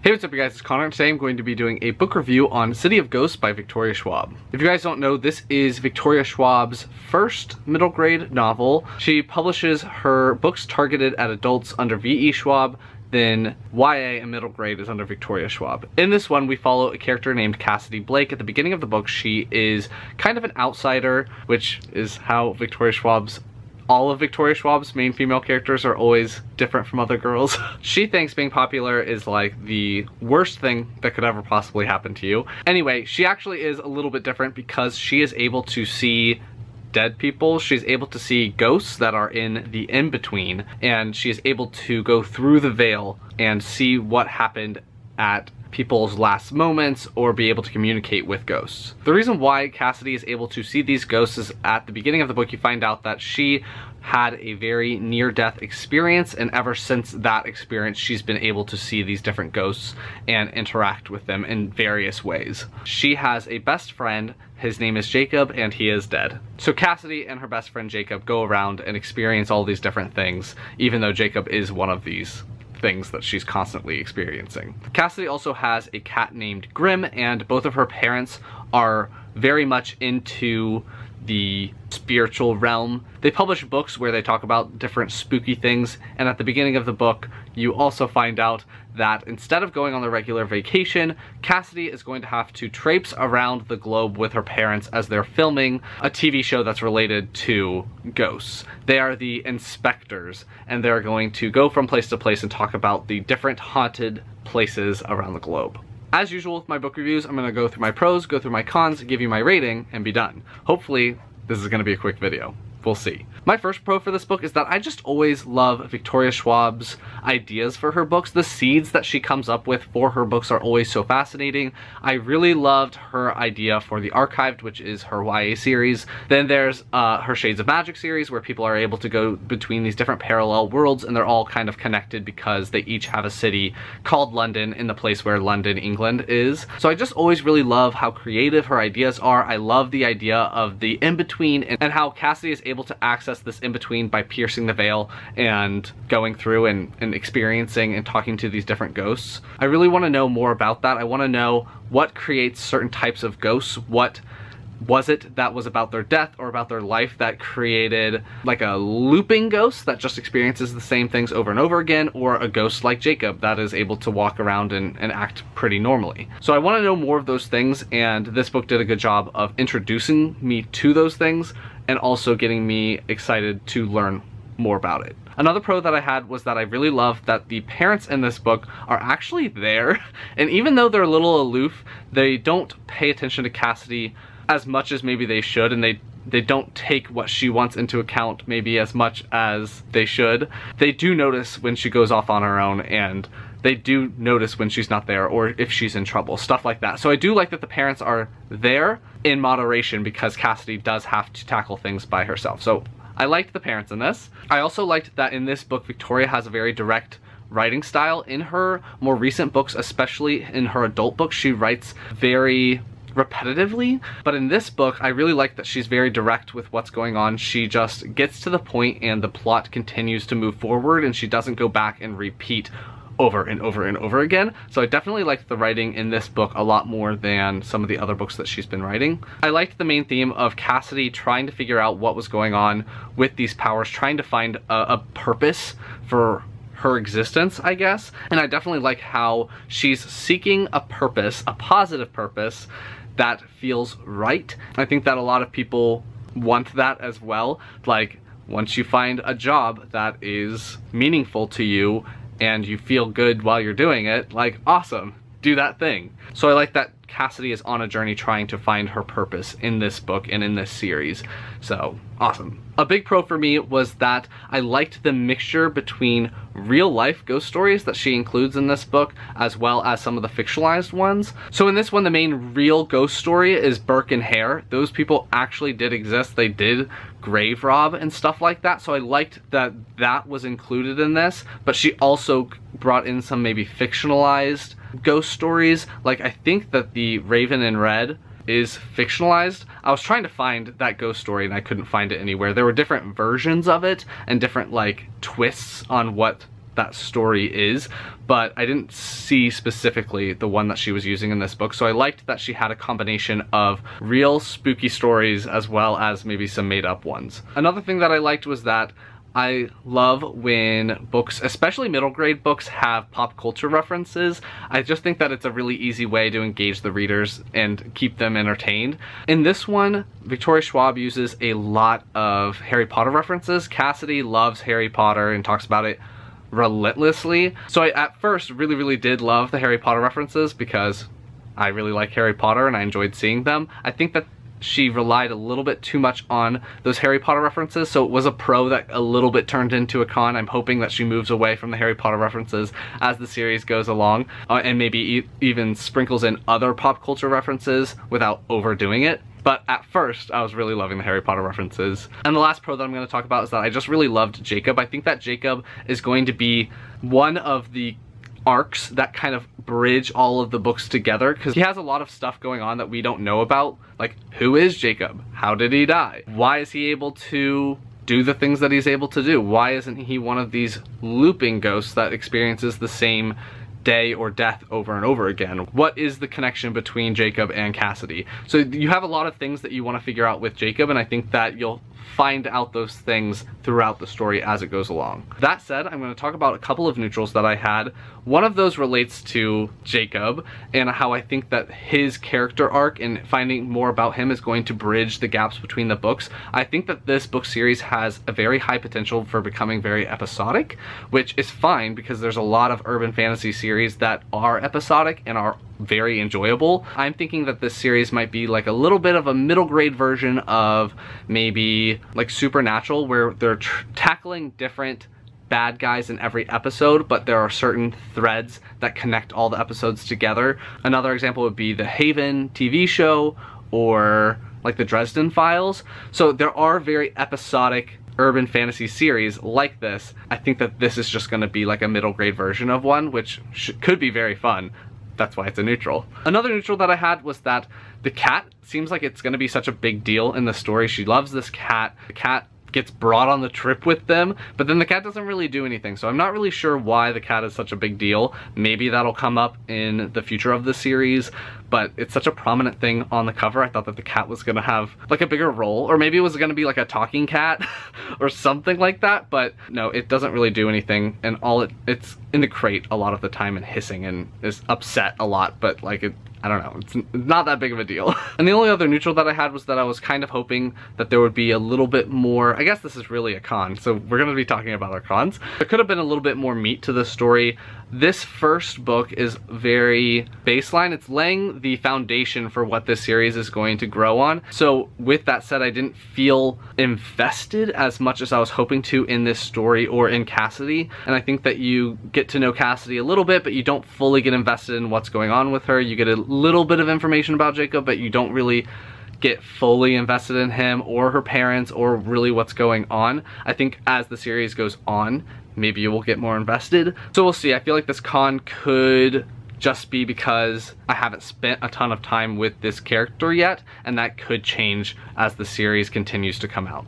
Hey, what's up you guys, it's Connor, and today I'm going to be doing a book review on City of Ghosts by Victoria Schwab. If you guys don't know, this is Victoria Schwab's first middle grade novel. She publishes her books targeted at adults under V.E. Schwab, then YA and middle grade is under Victoria Schwab. In this one, we follow a character named Cassidy Blake. At the beginning of the book, she is kind of an outsider, which is how all of Victoria Schwab's main female characters are always different from other girls. She thinks being popular is like the worst thing that could ever possibly happen to you. Anyway, she actually is a little bit different because she is able to see dead people. She's able to see ghosts that are in the in-between, and she is able to go through the veil and see what happened at people's last moments or be able to communicate with ghosts. The reason why Cassidy is able to see these ghosts is at the beginning of the book you find out that she had a very near-death experience, and ever since that experience she's been able to see these different ghosts and interact with them in various ways. She has a best friend, his name is Jacob, and he is dead. So Cassidy and her best friend Jacob go around and experience all these different things, even though Jacob is one of these things that she's constantly experiencing. Cassidy also has a cat named Grim, and both of her parents are very much into the spiritual realm. They publish books where they talk about different spooky things, and at the beginning of the book you also find out that instead of going on the regular vacation, Cassidy is going to have to traipse around the globe with her parents as they're filming a TV show that's related to ghosts. They are the inspectors, and they're going to go from place to place and talk about the different haunted places around the globe. As usual with my book reviews, I'm going to go through my pros, go through my cons, give you my rating, and be done. Hopefully, this is going to be a quick video. We'll see. My first pro for this book is that I just always love Victoria Schwab's ideas for her books. The seeds that she comes up with for her books are always so fascinating. I really loved her idea for The Archived, which is her YA series. Then there's her Shades of Magic series, where people are able to go between these different parallel worlds, and they're all kind of connected because they each have a city called London in the place where London, England is. So I just always really love how creative her ideas are. I love the idea of the in-between and how Cassidy is able to access this in-between by piercing the veil and going through and experiencing and talking to these different ghosts. I really want to know more about that. I want to know what creates certain types of ghosts. What was it that was about their death or about their life that created like a looping ghost that just experiences the same things over and over again, or a ghost like Jacob that is able to walk around and act pretty normally. So I want to know more of those things, and this book did a good job of introducing me to those things and also getting me excited to learn more about it. Another pro that I had was that I really loved that the parents in this book are actually there, and even though they're a little aloof, they don't pay attention to Cassidy as much as maybe they should, and they don't take what she wants into account maybe as much as they should. They do notice when she goes off on her own, and they do notice when she's not there or if she's in trouble, stuff like that. So I do like that the parents are there in moderation because Cassidy does have to tackle things by herself. So I liked the parents in this. I also liked that in this book Victoria has a very direct writing style. In her more recent books, especially in her adult books, she writes very repetitively, but in this book I really like that she's very direct with what's going on. She just gets to the point and the plot continues to move forward, and she doesn't go back and repeat over and over and over again. So I definitely liked the writing in this book a lot more than some of the other books that she's been writing. I liked the main theme of Cassidy trying to figure out what was going on with these powers, trying to find a purpose for her existence, I guess. And I definitely like how she's seeking a purpose, a positive purpose that feels right. I think that a lot of people want that as well. Like, once you find a job that is meaningful to you and you feel good while you're doing it, like, awesome, do that thing. So I like that Cassidy is on a journey trying to find her purpose in this book and in this series. So awesome. A big pro for me was that I liked the mixture between real life ghost stories that she includes in this book, as well as some of the fictionalized ones. So in this one, the main real ghost story is Burke and Hare. Those people actually did exist. They did grave rob and stuff like that. So I liked that that was included in this, but she also brought in some maybe fictionalized ghost stories. Like, I think that the Raven in Red is fictionalized. I was trying to find that ghost story and I couldn't find it anywhere. There were different versions of it and different like twists on what that story is, but I didn't see specifically the one that she was using in this book, so I liked that she had a combination of real spooky stories as well as maybe some made-up ones. Another thing that I liked was that I love when books, especially middle grade books, have pop culture references. I just think that it's a really easy way to engage the readers and keep them entertained. In this one, Victoria Schwab uses a lot of Harry Potter references. Cassidy loves Harry Potter and talks about it relentlessly. So I at first really did love the Harry Potter references because I really like Harry Potter and I enjoyed seeing them. I think that she relied a little bit too much on those Harry Potter references, so it was a pro that a little bit turned into a con. I'm hoping that she moves away from the Harry Potter references as the series goes along, and maybe even sprinkles in other pop culture references without overdoing it. But at first, I was really loving the Harry Potter references. And the last pro that I'm going to talk about is that I just really loved Jacob. I think that Jacob is going to be one of the arcs that kind of bridge all of the books together, because he has a lot of stuff going on that we don't know about. Like, who is Jacob? How did he die? Why is he able to do the things that he's able to do? Why isn't he one of these looping ghosts that experiences the same day or death over and over again? What is the connection between Jacob and Cassidy? So you have a lot of things that you want to figure out with Jacob, and I think that you'll find out those things throughout the story as it goes along. That said, I'm going to talk about a couple of neutrals that I had. One of those relates to Jacob and how I think that his character arc and finding more about him is going to bridge the gaps between the books. I think that this book series has a very high potential for becoming very episodic, which is fine because there's a lot of urban fantasy series that are episodic and are very enjoyable. I'm thinking that this series might be like a little bit of a middle grade version of maybe like Supernatural, where they're tackling different bad guys in every episode, but there are certain threads that connect all the episodes together. Another example would be the Haven TV show or like the Dresden Files. So there are very episodic urban fantasy series like this. I think that this is just going to be like a middle grade version of one, which could be very fun. That's why it's a neutral. Another neutral that I had was that the cat seems like it's going to be such a big deal in the story. She loves this cat. The cat gets brought on the trip with them, but then the cat doesn't really do anything. So I'm not really sure why the cat is such a big deal. Maybe that'll come up in the future of the series, but it's such a prominent thing on the cover. I thought that the cat was gonna have like a bigger role, or maybe it was gonna be like a talking cat or something like that, but no, it doesn't really do anything, and it's in the crate a lot of the time and hissing and is upset a lot, but like I don't know, it's not that big of a deal. And the only other neutral that I had was that I was kind of hoping that there would be a little bit more, I guess this is really a con, so we're gonna be talking about our cons. There could have been a little bit more meat to the story. This first book is very baseline. It's laying the foundation for what this series is going to grow on. So with that said, I didn't feel invested as much as I was hoping to in this story or in Cassidy. And I think that you get to know Cassidy a little bit, but you don't fully get invested in what's going on with her. You get a little bit of information about Jacob, but you don't really get fully invested in him or her parents or really what's going on. I think as the series goes on, maybe you will get more invested. So we'll see. I feel like this con could just be because I haven't spent a ton of time with this character yet, and that could change as the series continues to come out.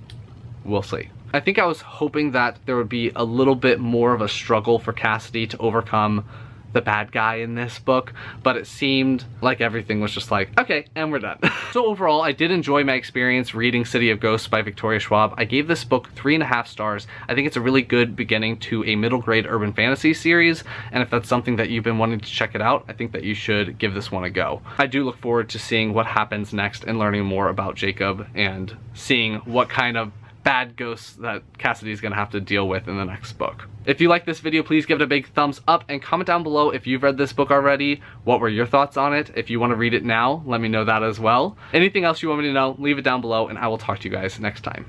We'll see. I think I was hoping that there would be a little bit more of a struggle for Cassidy to overcome the bad guy in this book, but it seemed like everything was just like, okay, and we're done. So overall, I did enjoy my experience reading City of Ghosts by Victoria Schwab. I gave this book 3.5 stars. I think it's a really good beginning to a middle grade urban fantasy series, and if that's something that you've been wanting to check it out, I think that you should give this one a go. I do look forward to seeing what happens next and learning more about Jacob and seeing what kind of bad ghosts that Cassidy's gonna have to deal with in the next book. If you like this video, please give it a big thumbs up and comment down below if you've read this book already. What were your thoughts on it? If you want to read it now, let me know that as well. Anything else you want me to know, leave it down below and I will talk to you guys next time.